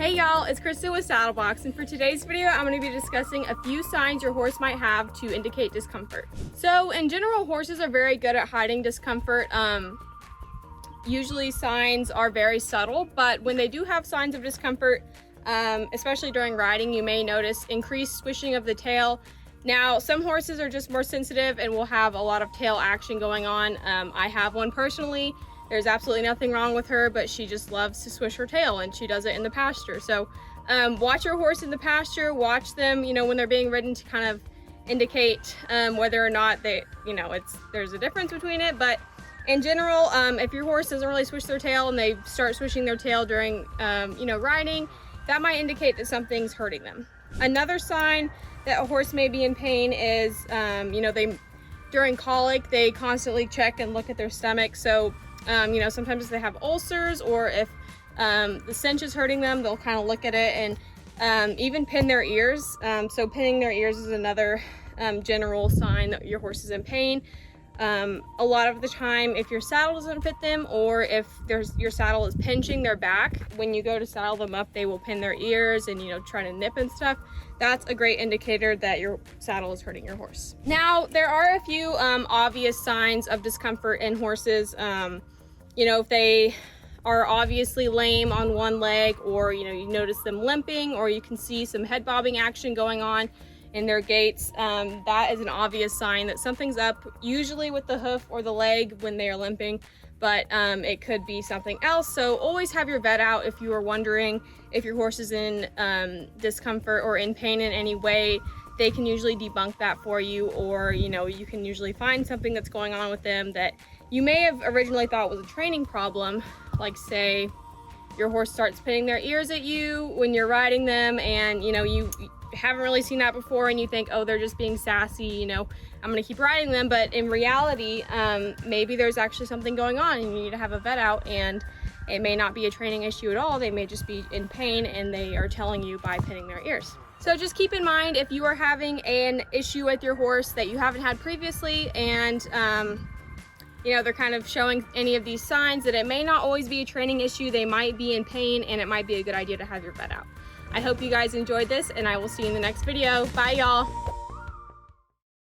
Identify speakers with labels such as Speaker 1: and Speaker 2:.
Speaker 1: Hey y'all, it's Kristen with Saddlebox, and for today's video I'm going to be discussing a few signs your horse might have to indicate discomfort. So in general, horses are very good at hiding discomfort. Usually signs are very subtle, but when they do have signs of discomfort, especially during riding, you may notice increased swishing of the tail. Now, some horses are just more sensitive and will have a lot of tail action going on. I have one personally. There's absolutely nothing wrong with her, but she just loves to swish her tail, and she does it in the pasture. So watch your horse in the pasture, watch them, when they're being ridden to kind of indicate whether or not they, there's a difference between it. But in general, if your horse doesn't really swish their tail and they start swishing their tail during, riding, that might indicate that something's hurting them. Another sign that a horse may be in pain is, during colic, they constantly check and look at their stomach. So, sometimes if they have ulcers or if the cinch is hurting them, they'll kind of look at it and even pin their ears. So pinning their ears is another general sign that your horse is in pain. A lot of the time, if your saddle doesn't fit them or if your saddle is pinching their back, when you go to saddle them up, they will pin their ears and, try to nip and stuff. That's a great indicator that your saddle is hurting your horse. Now, there are a few obvious signs of discomfort in horses. If they are obviously lame on one leg, or, you notice them limping, or you can see some head bobbing action going on in their gaits, that is an obvious sign that something's up, usually with the hoof or the leg when they are limping, but it could be something else. So always have your vet out if you are wondering if your horse is in discomfort or in pain in any way. They can usually debunk that for you, or you can usually find something that's going on with them that you may have originally thought was a training problem, like say your horse starts pinning their ears at you when you're riding them, and you haven't really seen that before, and you think, oh, they're just being sassy, I'm gonna keep riding them. But in reality, maybe there's actually something going on and you need to have a vet out, and it may not be a training issue at all. They may just be in pain and they are telling you by pinning their ears. So just keep in mind, if you are having an issue with your horse that you haven't had previously, and they're kind of showing any of these signs, that it may not always be a training issue. They might be in pain, and it might be a good idea to have your vet out. I hope you guys enjoyed this, and I will see you in the next video. Bye, y'all.